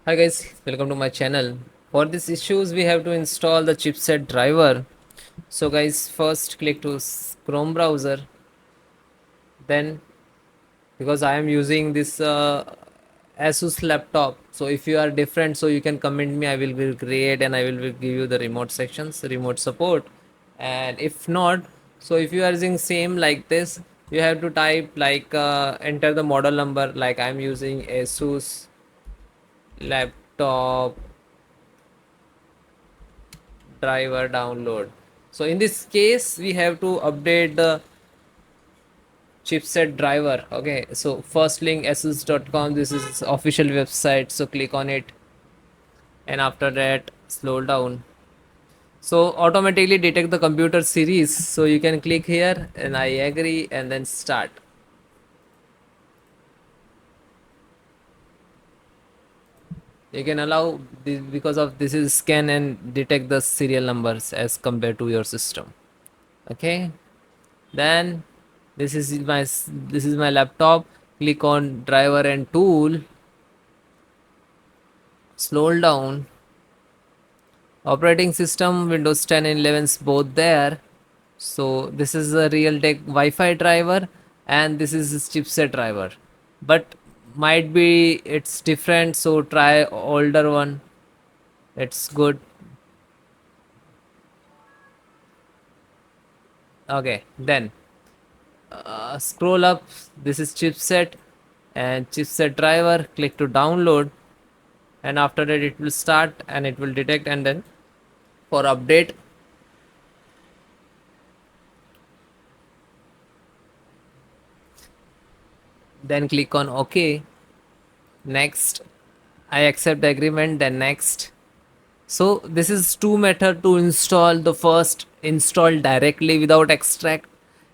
Hi guys, welcome to my channel. For these issues, we have to install the chipset driver. So guys, first click to Chrome browser. Then, because I am using this Asus laptop, so if you are different, so you can comment me. I will create and I will give you the remote sections, remote support. And if not, so if you are using same like this, you have to type like enter the model number. Like I'm using Asus laptop driver download. So in this case we have to update the chipset driver. Okay, so first link asus.com, this is official website, so click on it, and after that slow down. So automatically detect the computer series, so you can click here and I agree and then start. You can allow this because of this is scan and detect the serial numbers as compared to your system. Okay, then this is my laptop. Click on driver and tool, scroll down. Operating system Windows 10 and 11 is both there. So this is a Realtek Wi-Fi driver and this is his chipset driver, but might be it's different, so try older one. It's good. Okay, then scroll up. This is chipset and chipset driver. Click to download, and after that it will start and it will detect, and then for update, then click on OK. Next, I accept the agreement, then next. So this is two method to install. The first, install directly without extract,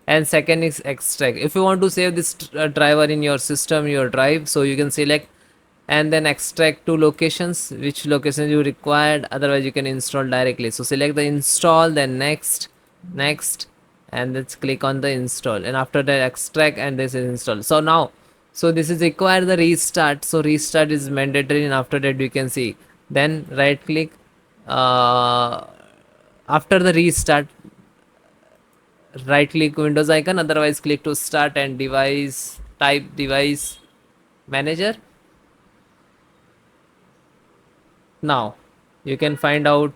and second is extract. If you want to save this driver in your system, your drive, so you can select and then extract to locations, which locations you required, otherwise you can install directly. So select the install, then next, next, and let's click on the install, and after that extract, and this is installed. So now, so this is require the restart, so restart is mandatory, and after that you can see, then right click, uh, after the restart, right click Windows icon, otherwise click to start and device, type device manager. Now you can find out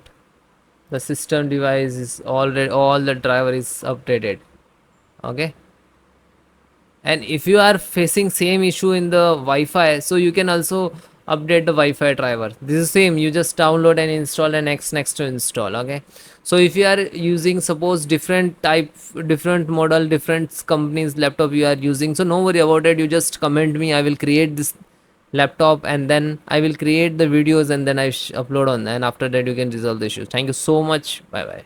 the system device is already, all the driver is updated. Okay, and if you are facing same issue in the Wi-Fi, so you can also update the Wi-Fi driver. This is same, you just download and install and next to install. Okay, so if you are using suppose different type, different model, different companies laptop you are using, so no worry about it, you just comment me, I will create this laptop and then I will create the videos and then I upload on, and after that you can resolve the issues. Thank you so much, bye bye.